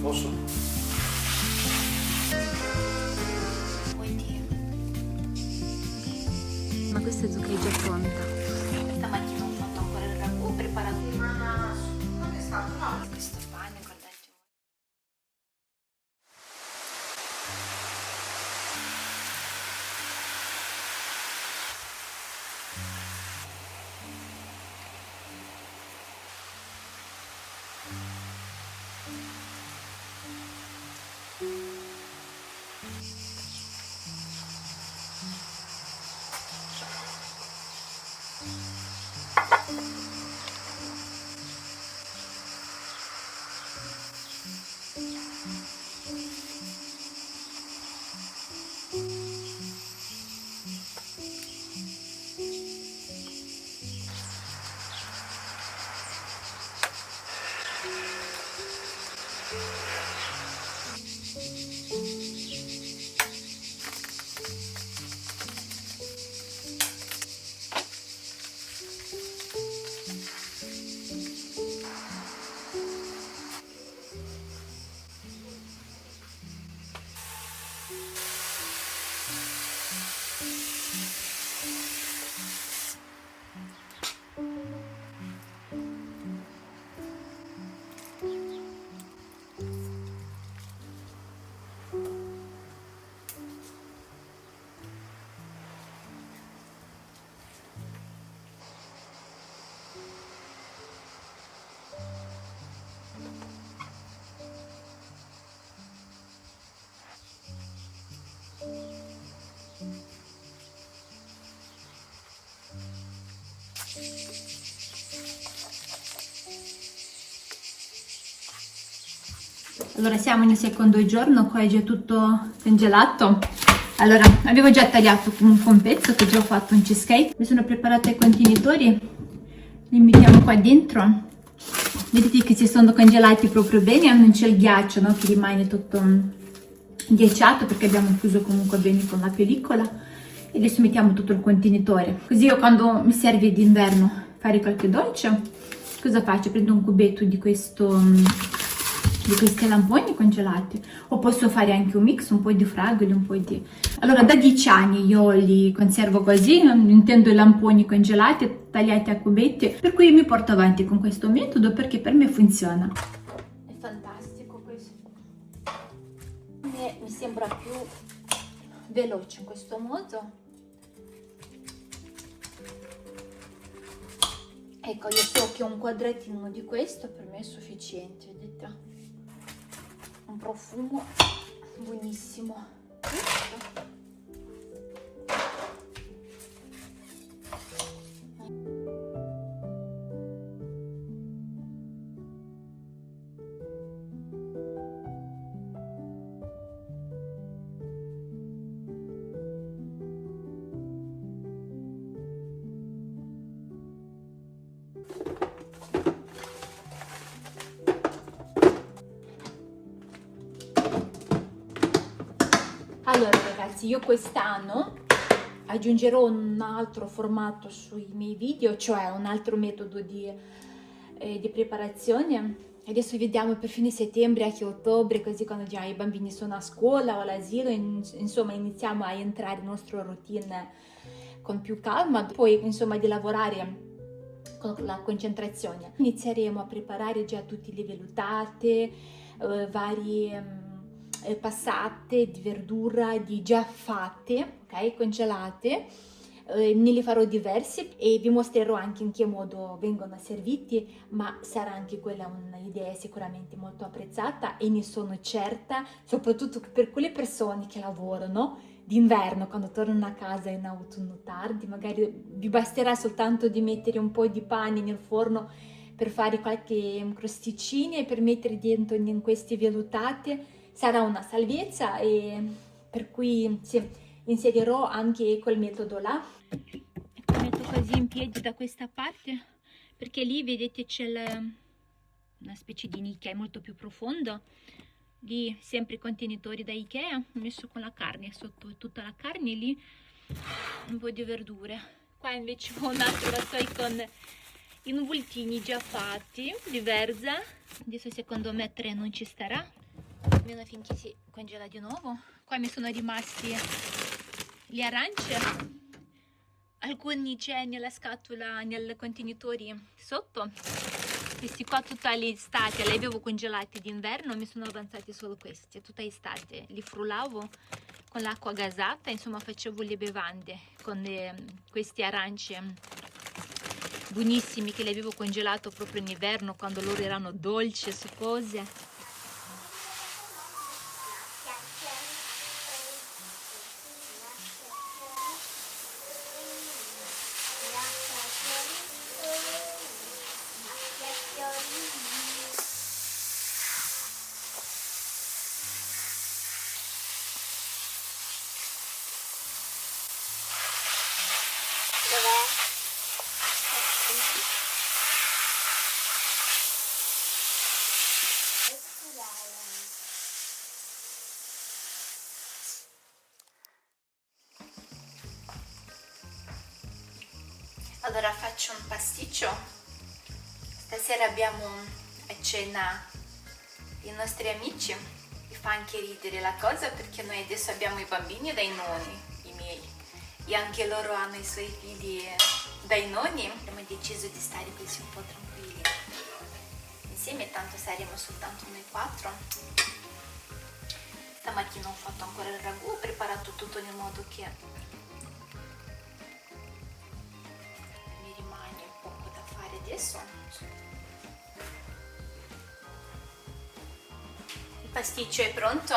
Posso? Ma questa zucca è già pronta. Stamattina ho fatto ancora il ragù, ho preparato Ma quando è stato? No. questo pane, guardate. Allora siamo nel secondo giorno, qua è già tutto congelato. Allora, avevo già tagliato comunque un pezzo che già ho fatto un cheesecake. Mi sono preparata i contenitori, li mettiamo qua dentro. Vedete che si sono congelati proprio bene, non c'è il ghiaccio, no? Che rimane tutto ghiacciato perché abbiamo chiuso comunque bene con la pellicola. E adesso mettiamo tutto il contenitore. Così io quando mi serve d'inverno fare qualche dolce, cosa faccio? Prendo un cubetto di questi lamponi congelati, o posso fare anche un mix, un po' di fragole, un po' di... Allora da 10 anni io li conservo così, intendo i lamponi congelati, tagliati a cubetti, per cui mi porto avanti con questo metodo perché per me funziona. È fantastico questo. Mi sembra più veloce in questo modo. Ecco, io so che un quadratino di questo per me è sufficiente, vedete? Un profumo buonissimo. Allora ragazzi, io quest'anno aggiungerò un altro formato sui miei video, cioè un altro metodo di preparazione. Adesso vediamo per fine settembre, anche ottobre, così quando già i bambini sono a scuola o all'asilo, insomma iniziamo a entrare in nostra routine con più calma, poi insomma di lavorare con la concentrazione. Inizieremo a preparare già tutte le vellutate, varie passate di verdura di già fatte, ok, congelate. Ne li farò diversi e vi mostrerò anche in che modo vengono serviti, ma sarà anche quella un'idea sicuramente molto apprezzata e ne sono certa, soprattutto per quelle persone che lavorano d'inverno, quando tornano a casa in autunno tardi, magari vi basterà soltanto di mettere un po' di pane nel forno per fare qualche crosticini e per mettere dentro in queste vellutate. Sarà una salvezza, e per cui sì, inserirò anche quel metodo là. Ecco, metto così in piedi da questa parte, perché lì vedete c'è una specie di nicchia molto più profondo. Lì sempre i contenitori da Ikea, ho messo con la carne, sotto tutta la carne, lì un po' di verdure. Qua invece ho un altro vassoi con involtini già fatti di verza. Adesso secondo me 3 non ci starà. almeno finché si congela di nuovo. Qua mi sono rimasti le arance, alcuni c'è nella scatola, nel contenitore sotto. Questi qua tutta l'estate li avevo congelati d'inverno, mi sono avanzati solo questi, tutta estate li frullavo con l'acqua gasata, insomma facevo le bevande con questi arance buonissimi che li avevo congelato proprio in inverno quando loro erano dolci e succose. Allora faccio un pasticcio. Stasera abbiamo a cena i nostri amici. Mi fa anche ridere la cosa perché noi adesso abbiamo i bambini dai nonni, i miei, e anche loro hanno i suoi figli dai nonni. Abbiamo deciso di stare così un po' tranquilli insieme, tanto saremo soltanto noi 4. Stamattina ho fatto ancora il ragù, ho preparato tutto in modo che adesso il pasticcio è pronto.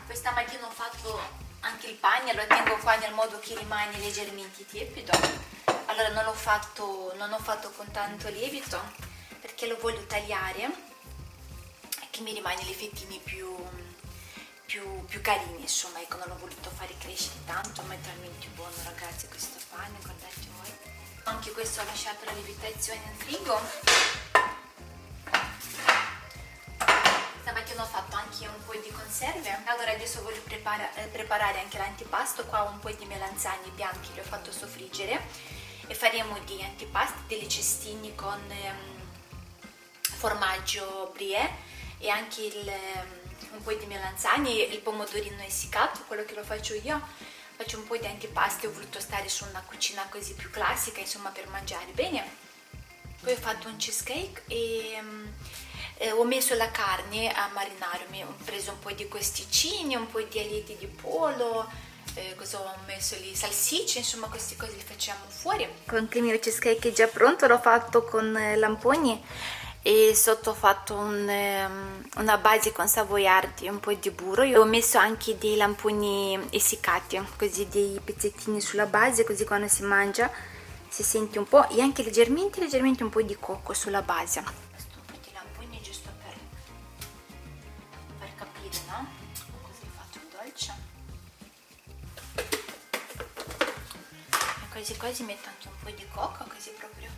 Questa mattina ho fatto anche il pane, lo tengo qua nel modo che rimane leggermente tiepido. Allora non ho fatto con tanto lievito perché lo voglio tagliare e che mi rimane le fettine più carini, insomma, ecco, non l'ho voluto fare crescere tanto, ma è talmente buono, ragazzi, questo pane, guardate voi. Anche questo ho lasciato la lievitazione in frigo. Stamattina ho fatto anche un po' di conserve. Allora adesso voglio preparare anche l'antipasto. Qua ho un po' di melanzane bianche, li ho fatto soffriggere e faremo di antipasti, delle cestine con formaggio brie e anche un po' di melanzane e il pomodorino essiccato, quello che lo faccio io. Faccio un po' di antipasti, ho voluto stare su una cucina così più classica, insomma, per mangiare bene. Poi ho fatto un cheesecake e ho messo la carne a marinare, ho preso un po' di costicini, un po' di aleti di pollo, cosa ho messo lì, salsicce, insomma queste cose le facciamo fuori. Con il mio cheesecake è già pronto, l'ho fatto con lamponi e sotto ho fatto una base con savoiardi, un po' di burro. Io ho messo anche dei lamponi essiccati, così dei pezzettini sulla base, così quando si mangia si sente un po', e anche leggermente un po' di cocco sulla base. Questo un po' di lamponi giusto per capire, no? Così ho fatto il dolce. E così metto anche un po' di cocco, così proprio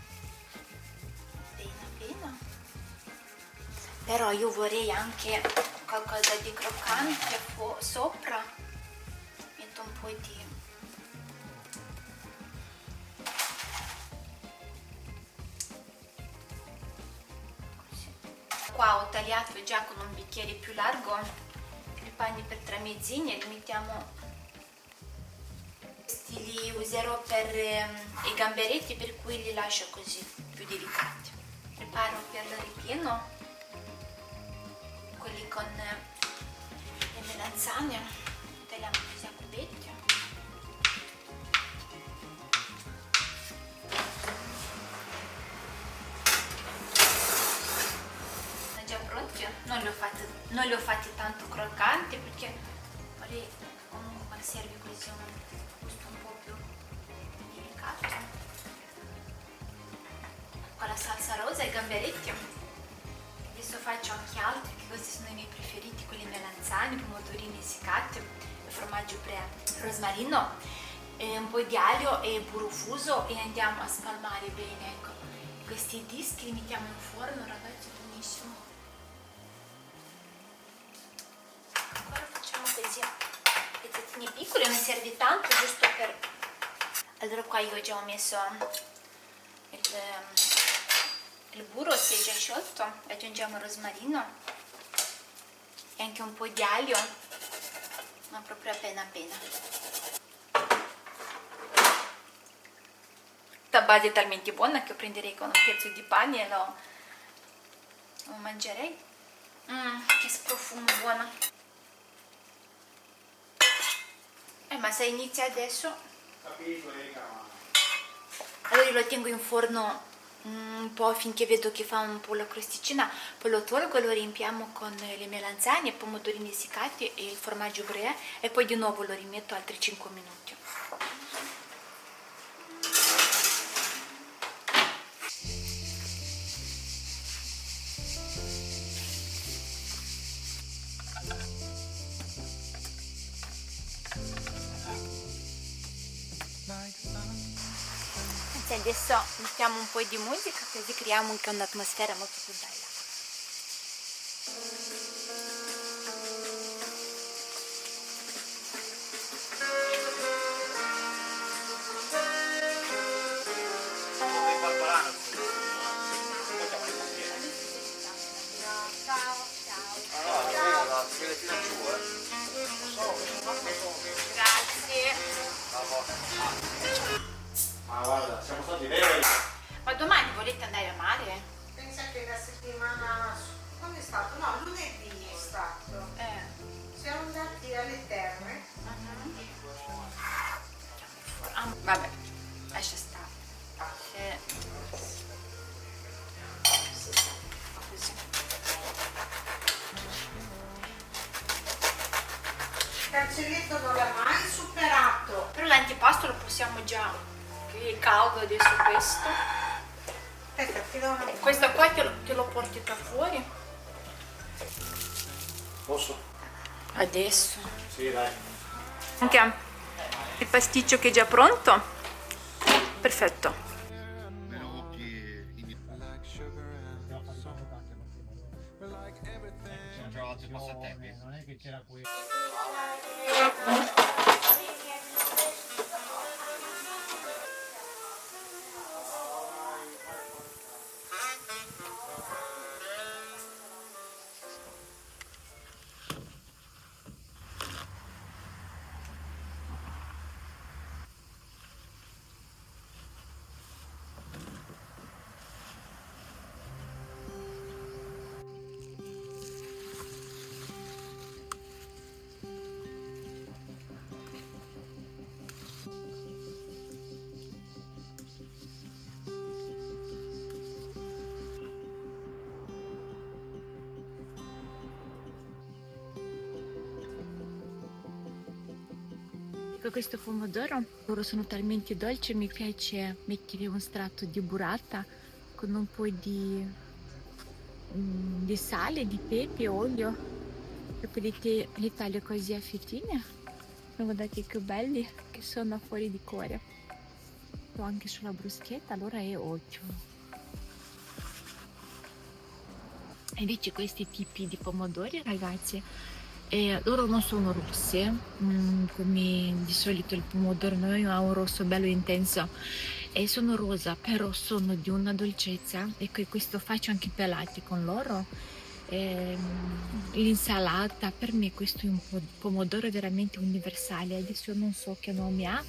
bene. Però io vorrei anche qualcosa di croccante sopra. Metto un po' di così. Qua ho tagliato già con un bicchiere più largo i panni per tramezzini e li mettiamo. Questi li userò per i gamberetti, per cui li lascio così più delicati. Preparo per il ripieno quelli con le melanzane, tagliamo così a cubetti. Sono già pronti, non li ho fatti tanto croccanti perché vorrei comunque conservi così un gusto un po' più delicato. Con la salsa rosa e i gamberetti. Adesso faccio anche altri, che questi sono i miei preferiti, quelli melanzane, pomodorini essiccati, formaggio rosmarino, un po' di aglio e burro fuso, e andiamo a spalmare bene, ecco. Questi dischi li mettiamo in forno, ragazzi, buonissimo. Ancora facciamo così, pezzettini piccoli, non serve tanto, giusto per... Allora qua io già ho messo il burro, si è già sciolto, aggiungiamo il rosmarino e anche un po' di aglio, ma proprio appena appena. La base è talmente buona che lo prenderei con un pezzo di pane e lo mangerei. Che sprofumo buono. Ma se inizia adesso, allora io lo tengo in forno un po' finché vedo che fa un po' la crosticina, poi lo tolgo, lo riempiamo con le melanzane, pomodorini essiccati e il formaggio brie e poi di nuovo lo rimetto altri 5 minuti. Adesso mettiamo un po' di musica così creiamo anche un'atmosfera molto più bella. Grazie. Ma guarda, siamo stati veri. Ma domani volete andare a mare? Pensa che la settimana... Quando è stato? No, lunedì è stato. Siamo andati alle terme. Vabbè, lascia stare. Così. Il cancelletto non l'ha mai superato. Però l'antipasto lo possiamo già, che è caldo adesso questo. Aspetta, ti do una... Questo qua te lo porti da fuori. Posso? Adesso. Sì, dai. Anche il pasticcio che è già pronto. Perfetto. Non è che c'era qui. Ecco questo pomodoro, loro sono talmente dolci, mi piace mettere un strato di burrata con un po' di sale, di pepe, olio e poi li taglio così a fettine. Guardate che belli che sono fuori di cuore. Ho anche sulla bruschetta, allora è ottimo. E invece questi tipi di pomodori, ragazzi, loro non sono rossi, come di solito il pomodoro noi ha un rosso bello intenso e sono rosa, però sono di una dolcezza e questo faccio anche pelati con loro. L'insalata, per me questo è un pomodoro veramente universale. Adesso non so che nome ha,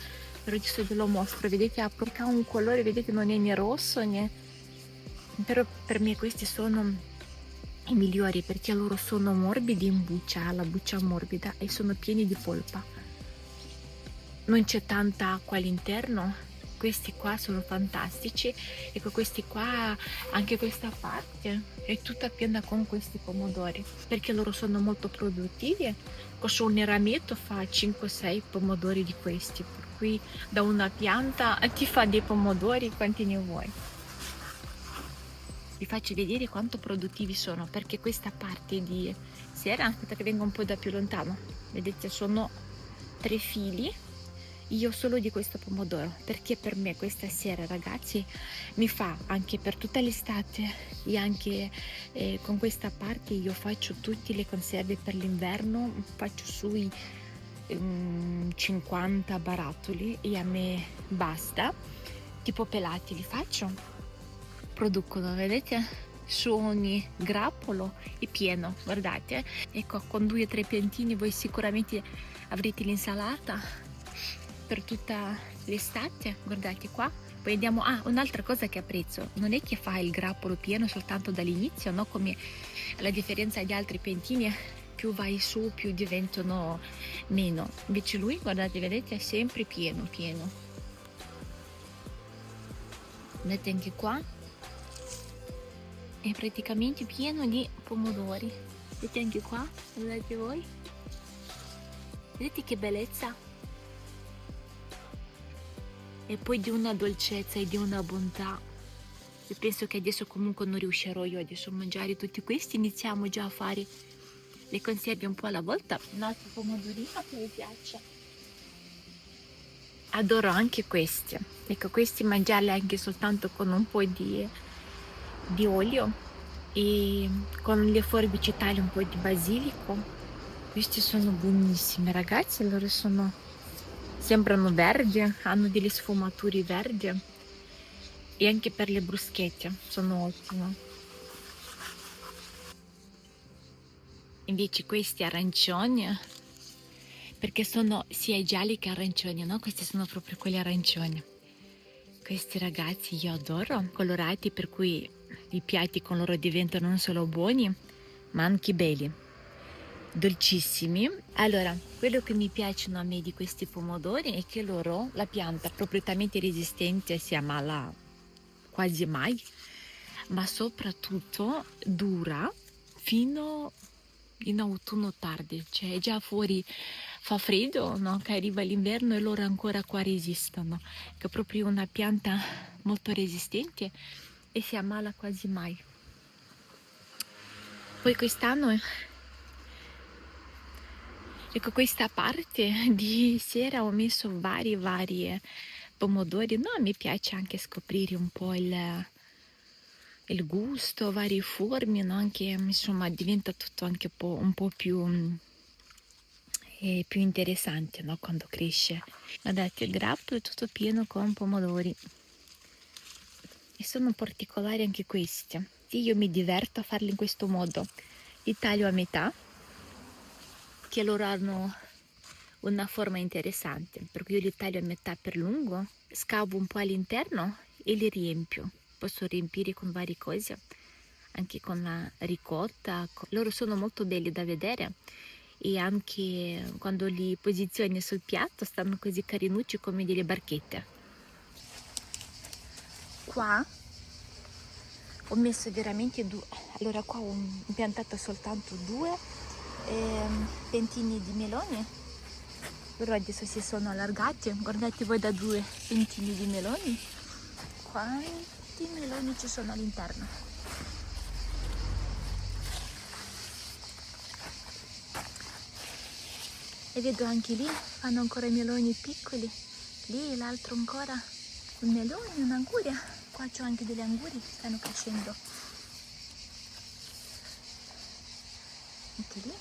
però adesso ve lo mostro. Vedete, ha un colore, vedete, non è né rosso né, però per me questi sono i migliori perché loro sono morbidi in buccia, la buccia morbida e sono pieni di polpa, non c'è tanta acqua all'interno. Questi qua sono fantastici. Ecco, questi qua, anche questa parte è tutta piena con questi pomodori perché loro sono molto produttivi. Con un rametto fa 5-6 pomodori di questi, per cui da una pianta ti fa dei pomodori quanti ne vuoi. Vi faccio vedere quanto produttivi sono, perché questa parte di sera, aspetta che vengo un po' da più lontano, vedete, sono 3 fili, io solo di questo pomodoro, perché per me questa sera, ragazzi, mi fa anche per tutta l'estate e anche con questa parte io faccio tutte le conserve per l'inverno, faccio sui 50 barattoli e a me basta, tipo pelati li faccio. Producono, vedete? su ogni grappolo è pieno, guardate. Ecco, con 2 o 3 piantini voi sicuramente avrete l'insalata per tutta l'estate. Guardate qua. Poi andiamo, un'altra cosa che apprezzo, non è che fa il grappolo pieno soltanto dall'inizio, no? Come la differenza di altri piantini, più vai su più diventano meno. Invece lui, guardate, vedete, è sempre pieno. Vedete anche qua, è praticamente pieno di pomodori. Vedete anche qua, guardate voi, vedete che bellezza. E poi di una dolcezza e di una bontà. Io penso che adesso comunque non riuscirò io adesso a mangiare tutti questi. Iniziamo già a fare le conserve un po' alla volta. Un altro pomodorino che mi piace. Adoro anche questi. Ecco, questi mangiarli anche soltanto con un po' di olio e con le forbici tagli un po' di basilico. Questi sono buonissimi, ragazzi. Allora sembrano verdi, hanno delle sfumature verdi e anche per le bruschette sono ottime. Invece questi arancioni, perché sono sia gialli che arancioni, no? Questi sono proprio quelli arancioni. Questi ragazzi io adoro, colorati, per cui i piatti con loro diventano non solo buoni ma anche belli, dolcissimi. Allora, quello che mi piacciono a me di questi pomodori è che loro, la pianta propriamente resistente si ammala quasi mai, ma soprattutto dura fino in autunno tardi, cioè già fuori fa freddo, no? Che arriva l'inverno e loro ancora qua resistono, che è proprio una pianta molto resistente e si ammala quasi mai. Poi quest'anno, ecco, questa parte di sera ho messo vari pomodori. No, mi piace anche scoprire un po' il gusto, varie forme, no? Anche, insomma, diventa tutto anche un po' più interessante, no? Quando cresce. Guardate, il grappolo è tutto pieno con pomodori. E sono particolari anche questi. Sì, io mi diverto a farli in questo modo. Li taglio a metà, che loro hanno una forma interessante, perché io li taglio a metà per lungo, scavo un po' all'interno e li riempio. Posso riempire con varie cose, anche con la ricotta. Loro sono molto belli da vedere e anche quando li posizioni sul piatto stanno così carinucci come delle barchette. Qua ho messo veramente allora qua ho piantato soltanto 2 pentini di melone, però adesso si sono allargati. Guardate voi, da 2 pentini di meloni quanti meloni ci sono all'interno. E vedo anche lì fanno ancora i meloni piccoli, lì l'altro ancora un melone, un'anguria. Qua c'ho anche delle angurie che stanno crescendo. Anche lì.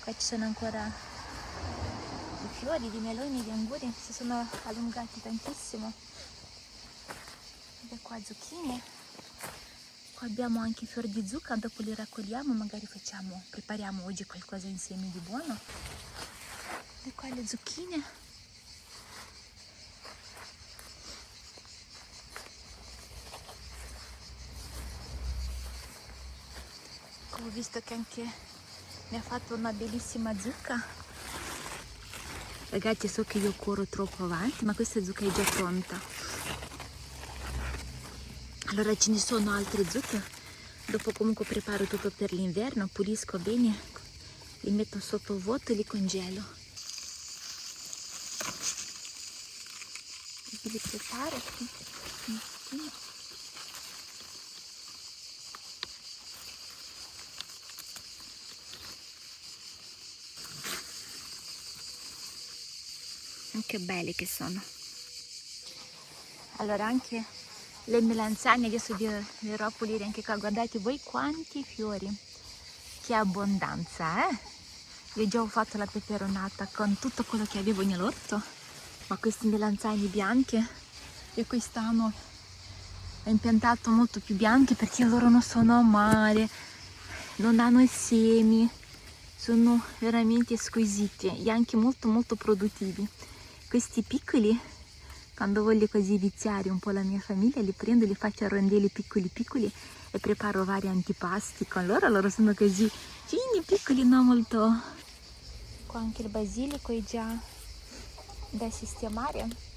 Qua ci sono ancora i fiori di meloni, di angurie, si sono allungati tantissimo. E qua zucchine. Qua abbiamo anche i fiori di zucca, dopo li raccogliamo, magari prepariamo oggi qualcosa insieme di buono. E qua le zucchine. Ho visto che anche mi ha fatto una bellissima zucca. Ragazzi, so che io corro troppo avanti, ma questa zucca è già pronta. Allora ce ne sono altre zucche. Dopo comunque preparo tutto per l'inverno, pulisco bene, li metto sotto vuoto e li congelo. Li preparo qui. Che belli che sono. Allora anche le melanzane adesso dirò a pulire anche qua. Guardate voi quanti fiori, che abbondanza, eh? Io già ho fatto la peperonata con tutto quello che avevo nell'orto, ma queste melanzane bianche io quest'anno Ho impiantato molto più bianchi perché loro non sono a mare, non hanno i semi, sono veramente squisiti e anche molto molto produttivi. Questi piccoli, quando voglio così viziare un po' la mia famiglia, li prendo, li faccio a rondelli piccoli piccoli e preparo vari antipasti con loro. Loro sono così fini, piccoli, non molto. Qua anche il basilico è già da sistemare.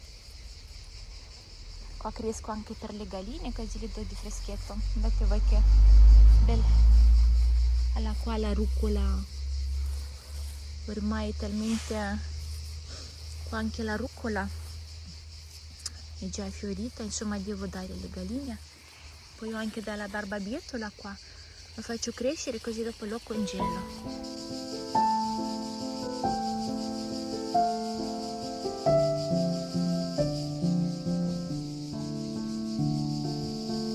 Qua cresco anche per le galline, così le do di freschetto. Vedete voi che bella. Alla qua la rucola ormai è talmente, qua anche la rucola è già fiorita, insomma devo dare alle galline. Poi ho anche dalla barbabietola qua, lo faccio crescere così dopo lo congelo.